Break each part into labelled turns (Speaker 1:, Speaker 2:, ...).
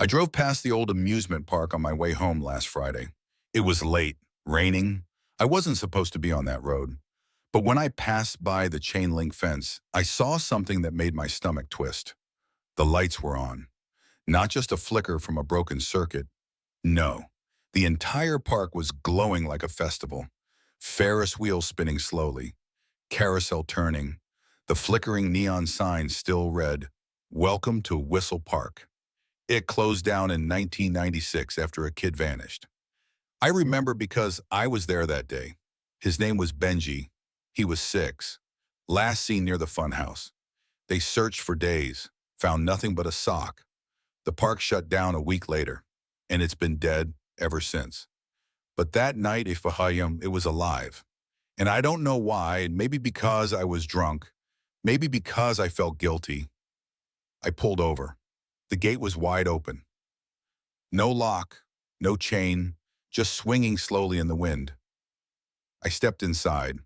Speaker 1: I drove past the old amusement park on my way home last Friday. It was late, raining. I wasn't supposed to be on that road. But when I passed by the chain link fence, I saw something that made my stomach twist. The lights were on. Not just a flicker from a broken circuit. No. The entire park was glowing like a festival. Ferris wheels spinning slowly. Carousel turning. The flickering neon sign still read, "Welcome to Whistle Park." It closed down in 1996 after a kid vanished. I remember because I was there that day. His name was Benji. He was 6. Last seen near the funhouse. They searched for days, found nothing but a sock. The park shut down a week later, and it's been dead ever since. But that night, it was alive. And I don't know why, maybe because I was drunk, maybe because I felt guilty. I pulled over. The gate was wide open. No lock, no chain, just swinging slowly in the wind. I stepped inside.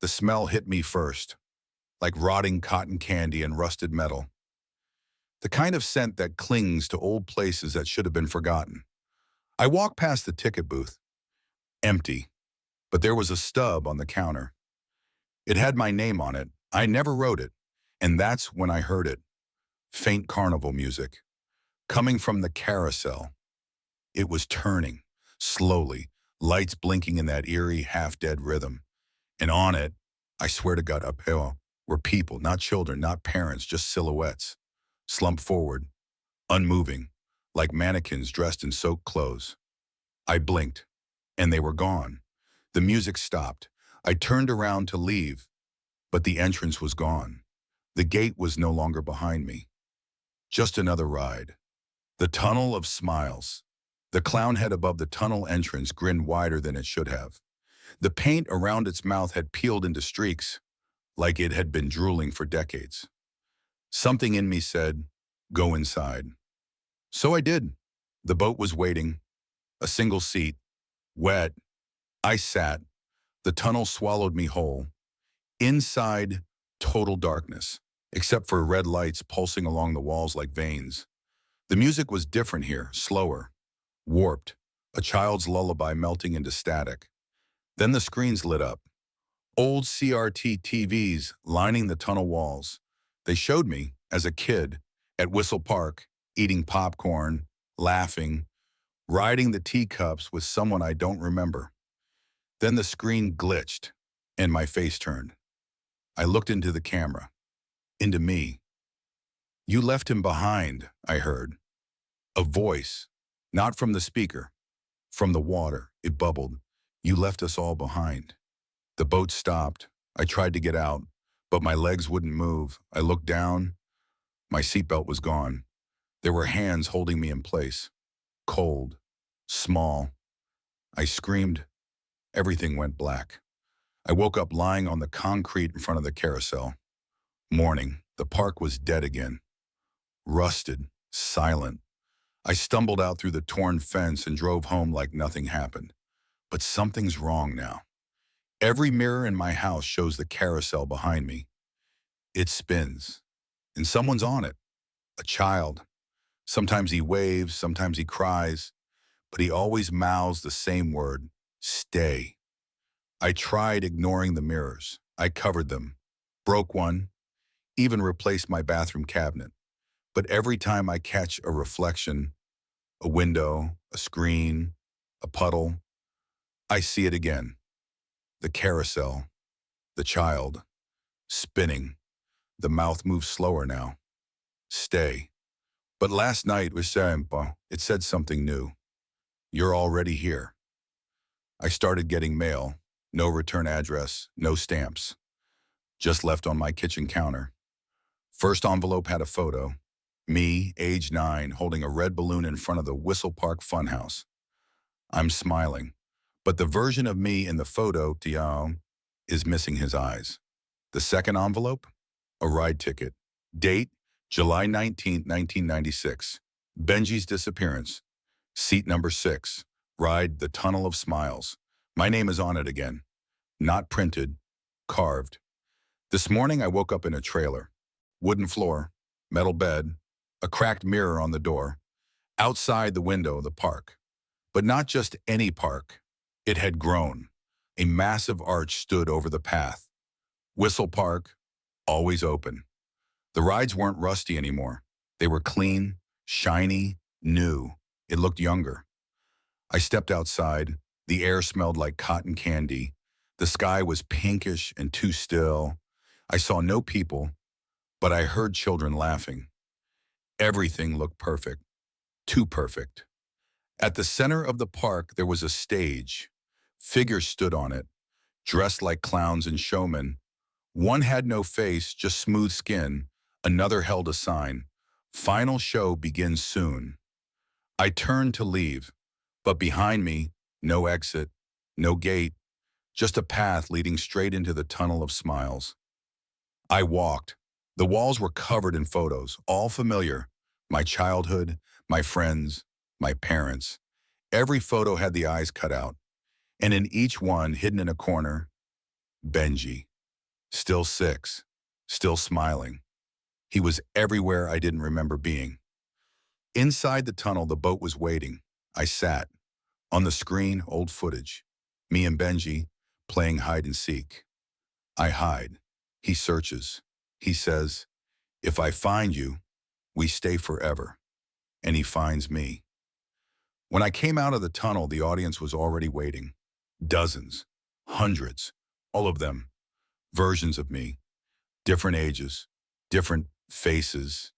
Speaker 1: The smell hit me first, like rotting cotton candy and rusted metal. The kind of scent that clings to old places that should have been forgotten. I walked past the ticket booth. Empty, but there was a stub on the counter. It had my name on it. I never wrote it, and that's when I heard it. Faint carnival music, coming from the carousel. It was turning, slowly, lights blinking in that eerie, half-dead rhythm. And on it, I swear to God, up here, were people, not children, not parents, just silhouettes. Slumped forward, unmoving, like mannequins dressed in soaked clothes. I blinked, and they were gone. The music stopped. I turned around to leave, but the entrance was gone. The gate was no longer behind me. Just another ride. The tunnel of smiles. The clown head above the tunnel entrance grinned wider than it should have. The paint around its mouth had peeled into streaks, like it had been drooling for decades. Something in me said, "Go inside." So I did. The boat was waiting. A single seat. Wet. I sat. The tunnel swallowed me whole. Inside, total darkness, except for red lights pulsing along the walls like veins. The music was different here, slower, warped, a child's lullaby melting into static. Then the screens lit up. Old CRT TVs lining the tunnel walls. They showed me, as a kid, at Whistle Park, eating popcorn, laughing, riding the teacups with someone I don't remember. Then the screen glitched, and my face turned. I looked into the camera, into me. "You left him behind," I heard. A voice, not from the speaker, from the water. It bubbled. "You left us all behind." The boat stopped. I tried to get out, but my legs wouldn't move. I looked down. My seatbelt was gone. There were hands holding me in place. Cold. Small. I screamed. Everything went black. I woke up lying on the concrete in front of the carousel. Morning. The park was dead again. Rusted. Silent. I stumbled out through the torn fence and drove home like nothing happened. But something's wrong now. Every mirror in my house shows the carousel behind me. It spins. And someone's on it. A child. Sometimes he waves, sometimes he cries, but he always mouths the same word, stay. I tried ignoring the mirrors. I covered them, broke one, even replaced my bathroom cabinet. But every time I catch a reflection, a window, a screen, a puddle, I see it again. The carousel, the child, spinning. The mouth moves slower now. Stay. But last night was simple. It said something new. You're already here. I started getting mail. No return address, no stamps. Just left on my kitchen counter. First envelope had a photo. Me, age 9, holding a red balloon in front of the Whistle Park Funhouse. I'm smiling, but the version of me in the photo, Tiao, is missing his eyes. The second envelope? A ride ticket. Date, July 19, 1996. Benji's disappearance. Seat number 6. Ride the Tunnel of Smiles. My name is on it again. Not printed, carved. This morning I woke up in a trailer. Wooden floor, metal bed, a cracked mirror on the door. Outside the window, the park. But not just any park. It had grown. A massive arch stood over the path. Whistle Park, always open. The rides weren't rusty anymore. They were clean, shiny, new. It looked younger. I stepped outside. The air smelled like cotton candy. The sky was pinkish and too still. I saw no people, but I heard children laughing. Everything looked perfect, too perfect. At the center of the park, there was a stage. Figures stood on it, dressed like clowns and showmen. One had no face, just smooth skin. Another held a sign. Final show begins soon. I turned to leave, but behind me, no exit, no gate, just a path leading straight into the tunnel of smiles. I walked. The walls were covered in photos, all familiar. My childhood, my friends, my parents. Every photo had the eyes cut out, and in each one, hidden in a corner, Benji. Still 6, still smiling. He was everywhere I didn't remember being. Inside the tunnel, the boat was waiting. I sat. On the screen, old footage. Me and Benji playing hide and seek. I hide. He searches. He says, "If I find you, we stay forever." And he finds me. When I came out of the tunnel, the audience was already waiting. Dozens, hundreds, all of them, versions of me, different ages, different faces.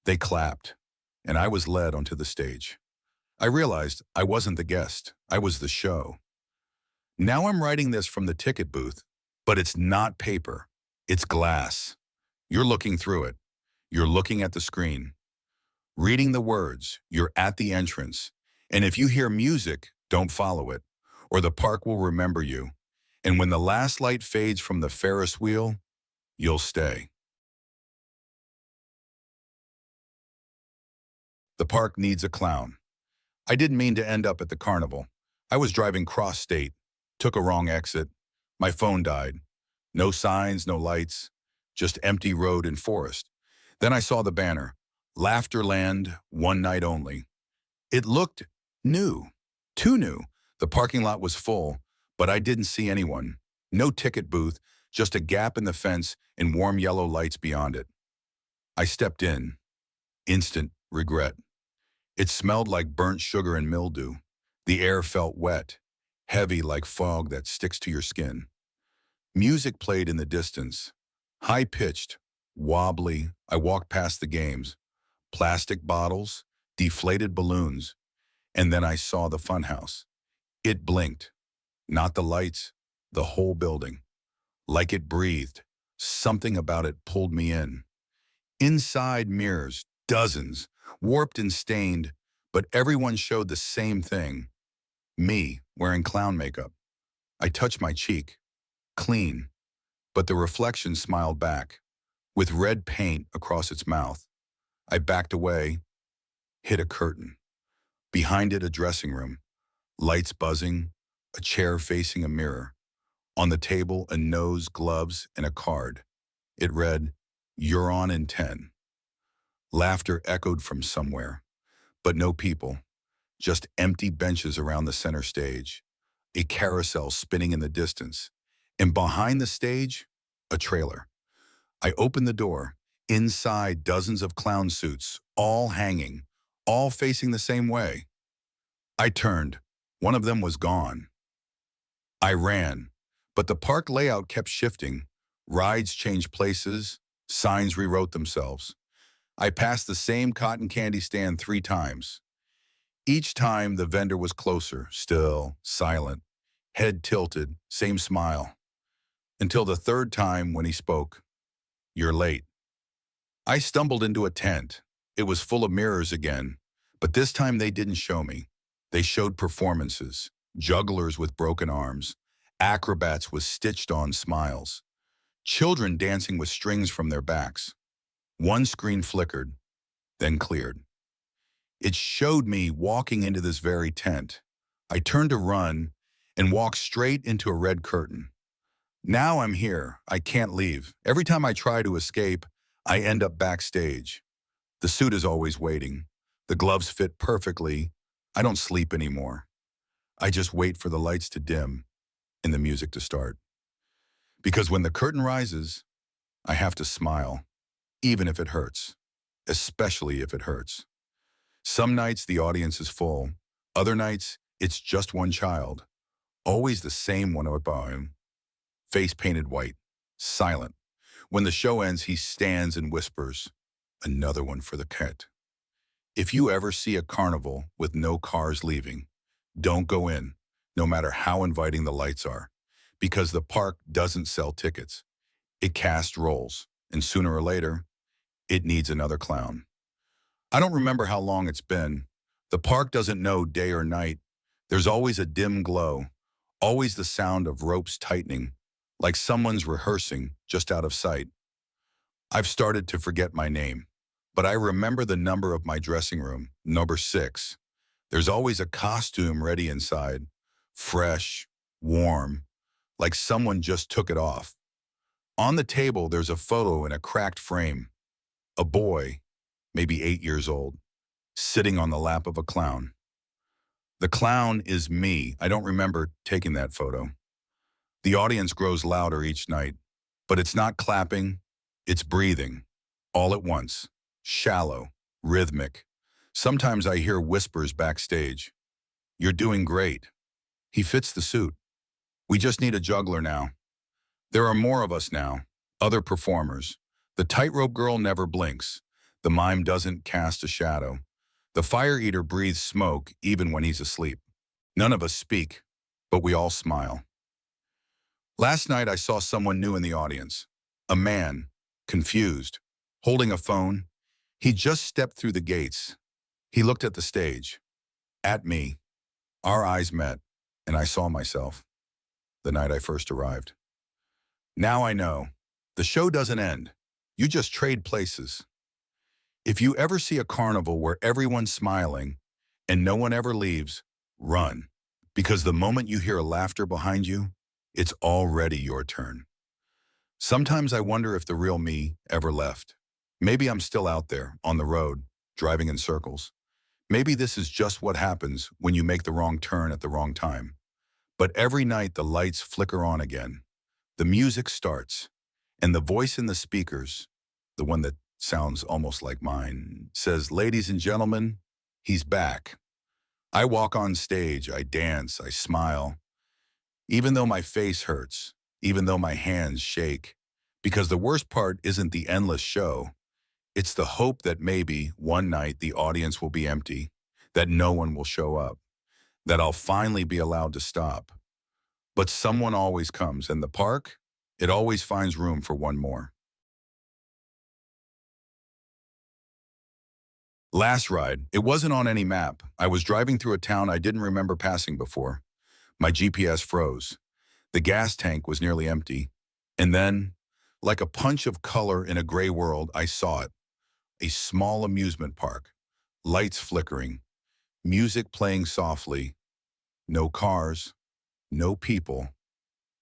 Speaker 1: They clapped, and I was led onto the stage. I realized I wasn't the guest, I was the show. Now I'm writing this from the ticket booth, but it's not paper, it's glass. You're looking through it. You're looking at the screen. Reading the words, you're at the entrance. And if you hear music, don't follow it, or the park will remember you. And when the last light fades from the Ferris wheel, you'll stay. The park needs a clown. I didn't mean to end up at the carnival. I was driving cross-state, took a wrong exit. My phone died. No signs, no lights, just empty road and forest. Then I saw the banner, Laughterland, one night only. It looked new, too new. The parking lot was full, but I didn't see anyone. No ticket booth, just a gap in the fence and warm yellow lights beyond it. I stepped in. Instant regret. It smelled like burnt sugar and mildew. The air felt wet, heavy like fog that sticks to your skin. Music played in the distance. High-pitched, wobbly. I walked past the games. Plastic bottles, deflated balloons. And then I saw the funhouse. It blinked. Not the lights, the whole building. Like it breathed. Something about it pulled me in. Inside, mirrors, dozens, warped and stained, but everyone showed the same thing. Me, wearing clown makeup. I touched my cheek. Clean. But the reflection smiled back, with red paint across its mouth. I backed away, hit a curtain. Behind it, a dressing room. Lights buzzing, a chair facing a mirror. On the table, a nose, gloves, and a card. It read, "You're on in 10. Laughter echoed from somewhere, but no people. Just empty benches around the center stage. A carousel spinning in the distance. And behind the stage, a trailer. I opened the door. Inside, dozens of clown suits, all hanging, all facing the same way. I turned. One of them was gone. I ran, but the park layout kept shifting. Rides changed places, signs rewrote themselves. I passed the same cotton candy stand 3 times. Each time the vendor was closer, still, silent, head tilted, same smile. Until the 3rd time when he spoke, "You're late." I stumbled into a tent. It was full of mirrors again, but this time they didn't show me. They showed performances, jugglers with broken arms, acrobats with stitched-on smiles, children dancing with strings from their backs. One screen flickered, then cleared. It showed me walking into this very tent. I turned to run and walked straight into a red curtain. Now I'm here. I can't leave. Every time I try to escape, I end up backstage. The suit is always waiting. The gloves fit perfectly. I don't sleep anymore. I just wait for the lights to dim and the music to start. Because when the curtain rises, I have to smile, even if it hurts, especially if it hurts. Some nights the audience is full. Other nights, it's just one child. Always the same one about him, face painted white, silent. When the show ends, he stands and whispers, "Another one for the cat." If you ever see a carnival with no cars leaving, don't go in, no matter how inviting the lights are, because the park doesn't sell tickets. It casts rolls, and sooner or later, it needs another clown. I don't remember how long it's been. The park doesn't know day or night. There's always a dim glow, always the sound of ropes tightening, like someone's rehearsing just out of sight. I've started to forget my name, but I remember the number of my dressing room, number 6. There's always a costume ready inside, fresh, warm, like someone just took it off. On the table, there's a photo in a cracked frame. A boy, maybe 8 years old, sitting on the lap of a clown. The clown is me. I don't remember taking that photo. The audience grows louder each night, but it's not clapping, it's breathing, all at once, shallow, rhythmic. Sometimes I hear whispers backstage. "You're doing great. He fits the suit. We just need a juggler now." There are more of us now, other performers. The tightrope girl never blinks. The mime doesn't cast a shadow. The fire eater breathes smoke even when he's asleep. None of us speak, but we all smile. Last night I saw someone new in the audience. A man, confused, holding a phone. He just stepped through the gates. He looked at the stage, at me. Our eyes met, and I saw myself, the night I first arrived. Now I know, the show doesn't end. You just trade places. If you ever see a carnival where everyone's smiling and no one ever leaves, run. Because the moment you hear laughter behind you, it's already your turn. Sometimes I wonder if the real me ever left. Maybe I'm still out there, on the road, driving in circles. Maybe this is just what happens when you make the wrong turn at the wrong time. But every night the lights flicker on again. The music starts, and the voice in the speakers, the one that sounds almost like mine, says, "Ladies and gentlemen, he's back." I walk on stage, I dance, I smile. Even though my face hurts, even though my hands shake. Because the worst part isn't the endless show. It's the hope that maybe one night the audience will be empty, that no one will show up, that I'll finally be allowed to stop. But someone always comes, and the park, it always finds room for one more. Last ride, it wasn't on any map. I was driving through a town I didn't remember passing before. My GPS froze. The gas tank was nearly empty. And then, like a punch of color in a gray world, I saw it. A small amusement park. Lights flickering. Music playing softly. No cars. No people.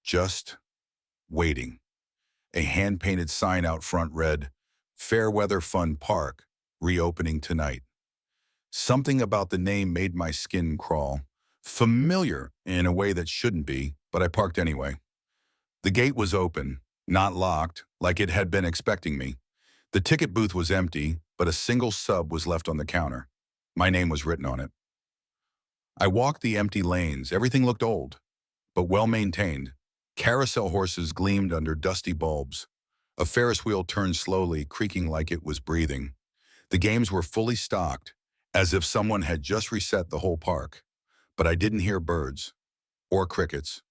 Speaker 1: Just waiting. A hand-painted sign out front read, "Fairweather Fun Park, reopening tonight." Something about the name made my skin crawl. Familiar in a way that shouldn't be, but I parked anyway. The gate was open, not locked, like it had been expecting me. The ticket booth was empty, but a single sub was left on the counter. My name was written on it. I walked the empty lanes. Everything looked old, but well-maintained. Carousel horses gleamed under dusty bulbs. A Ferris wheel turned slowly, creaking like it was breathing. The games were fully stocked, as if someone had just reset the whole park. But I didn't hear birds, or crickets,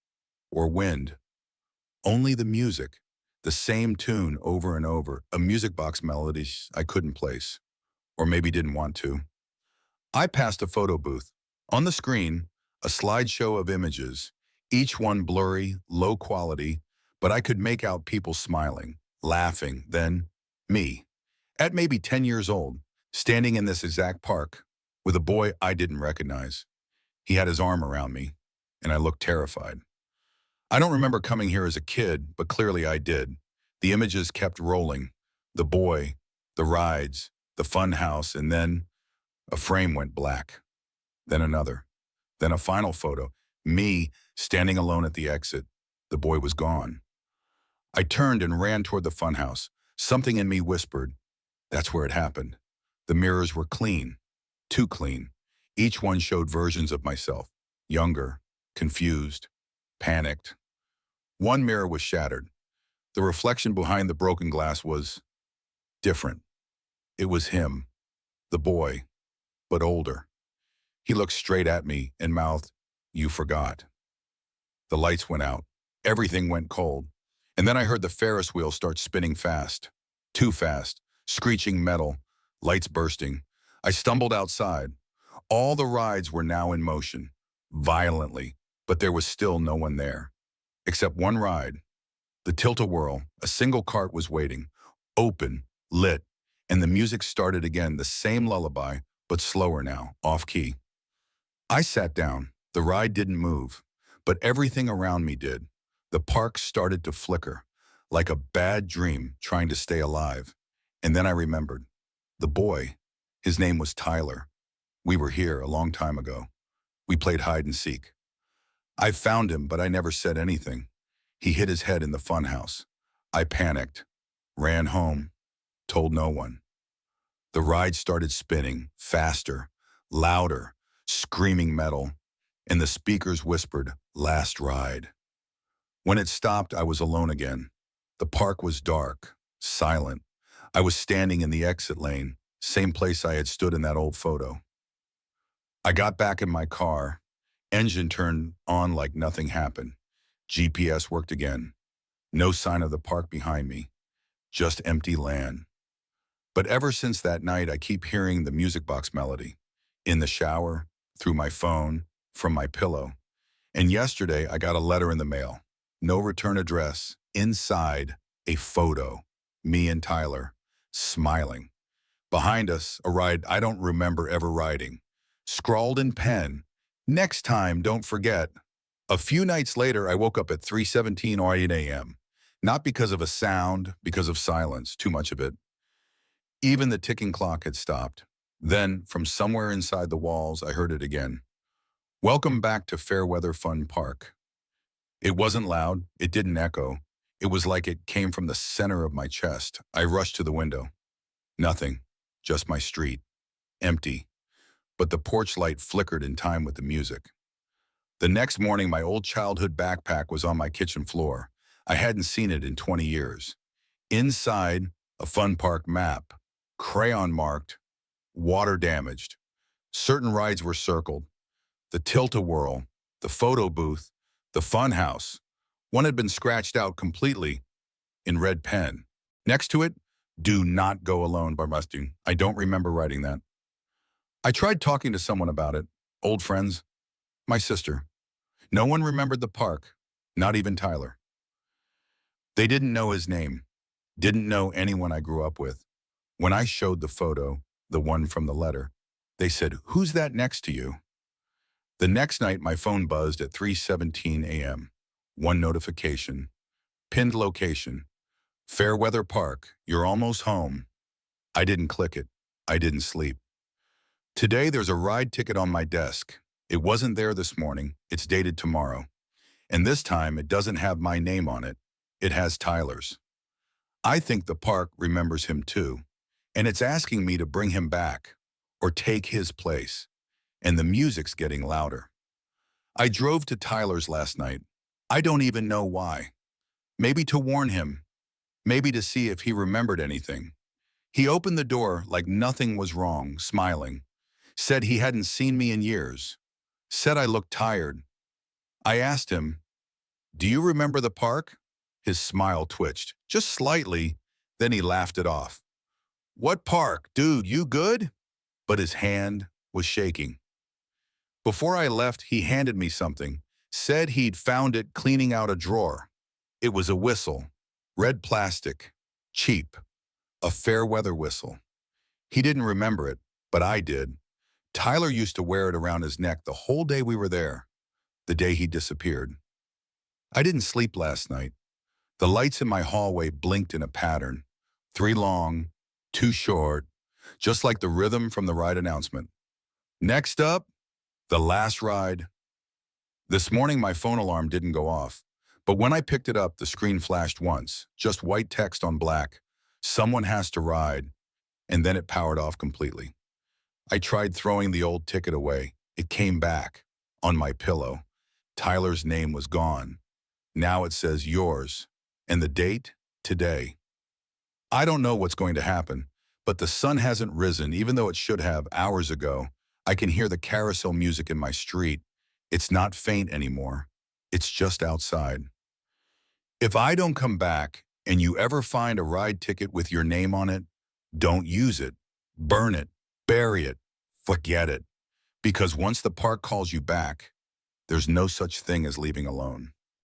Speaker 1: or wind. Only the music, the same tune over and over, a music box melody I couldn't place, or maybe didn't want to. I passed a photo booth. On the screen, a slideshow of images, each one blurry, low quality, but I could make out people smiling, laughing, then me, at maybe 10 years old, standing in this exact park, with a boy I didn't recognize. He had his arm around me, and I looked terrified. I don't remember coming here as a kid, but clearly I did. The images kept rolling. The boy, the rides, the fun house, and then A frame went black, then another, then a final photo. Me, standing alone at the exit. The boy was gone. I turned and ran toward the funhouse. Something in me whispered, that's where it happened. The mirrors were clean, too clean. Each one showed versions of myself, younger, confused, panicked. One mirror was shattered. The reflection behind the broken glass was different. It was him, the boy, but older. He looked straight at me and mouthed, "You forgot." The lights went out. Everything went cold. And then I heard the Ferris wheel start spinning fast. Too fast. Screeching metal. Lights bursting. I stumbled outside. All the rides were now in motion. Violently. But there was still no one there. Except one ride. The tilt-a-whirl. A single cart was waiting. Open. Lit. And the music started again. The same lullaby, but slower now. Off-key. I sat down. The ride didn't move. But everything around me did. The park started to flicker, like a bad dream trying to stay alive. And then I remembered. The boy, his name was Tyler. We were here a long time ago. We played hide and seek. I found him, but I never said anything. He hit his head in the funhouse. I panicked, ran home, told no one. The ride started spinning, faster, louder, screaming metal, and the speakers whispered, "Last ride." When it stopped, I was alone again. The park was dark, silent. I was standing in the exit lane, same place I had stood in that old photo. I got back in my car. Engine turned on like nothing happened. GPS worked again. No sign of the park behind me. Just empty land. But ever since that night, I keep hearing the music box melody. In the shower, through my phone, from my pillow. And yesterday, I got a letter in the mail. No return address. Inside, a photo. Me and Tyler, smiling. Behind us, a ride I don't remember ever riding. Scrawled in pen, "Next time, don't forget." A few nights later, I woke up at 3:17 or 8 a.m. Not because of a sound, because of silence, too much of it. Even the ticking clock had stopped. Then, from somewhere inside the walls, I heard it again. "Welcome back to Fairweather Fun Park." It wasn't loud, it didn't echo. It was like it came from the center of my chest. I rushed to the window. Nothing, just my street. Empty. But the porch light flickered in time with the music. The next morning, my old childhood backpack was on my kitchen floor. I hadn't seen it in 20 years. Inside, a fun park map. Crayon marked, water damaged. Certain rides were circled. The tilt-a-whirl, the photo booth, the fun house. One had been scratched out completely in red pen. Next to it, "Do not go alone" by Rusty. I don't remember writing that. I tried talking to someone about it. Old friends. My sister. No one remembered the park. Not even Tyler. They didn't know his name. Didn't know anyone I grew up with. When I showed the photo, the one from the letter, they said, "Who's that next to you?" The next night, my phone buzzed at 3:17 a.m. One notification. Pinned location. Fairweather Park. You're almost home. I didn't click it. I didn't sleep. Today, there's a ride ticket on my desk. It wasn't there this morning. It's dated tomorrow. And this time, it doesn't have my name on it. It has Tyler's. I think the park remembers him too. And it's asking me to bring him back or take his place. And the music's getting louder. I drove to Tyler's last night. I don't even know why. Maybe to warn him. Maybe to see if he remembered anything. He opened the door like nothing was wrong, smiling. Said he hadn't seen me in years. Said I looked tired. I asked him, "Do you remember the park?" His smile twitched, just slightly, then he laughed it off. "What park? Dude, you good?" But his hand was shaking. Before I left, he handed me something. Said he'd found it cleaning out a drawer. It was a whistle. Red plastic. Cheap. A Fairweather whistle. He didn't remember it, but I did. Tyler used to wear it around his neck the whole day we were there. The day he disappeared. I didn't sleep last night. The lights in my hallway blinked in a pattern. 3 long, 2 short, just like the rhythm from the ride announcement. Next up, the last ride. This morning, my phone alarm didn't go off, but when I picked it up, the screen flashed once, just white text on black. Someone has to ride, and then it powered off completely. I tried throwing the old ticket away. It came back on my pillow. Tyler's name was gone. Now it says yours, and the date, today. I don't know what's going to happen, but the sun hasn't risen, even though it should have hours ago. I can hear the carousel music in my street. It's not faint anymore. It's just outside. If I don't come back and you ever find a ride ticket with your name on it, don't use it. Burn it. Bury it. Forget it. Because once the park calls you back, there's no such thing as leaving alone.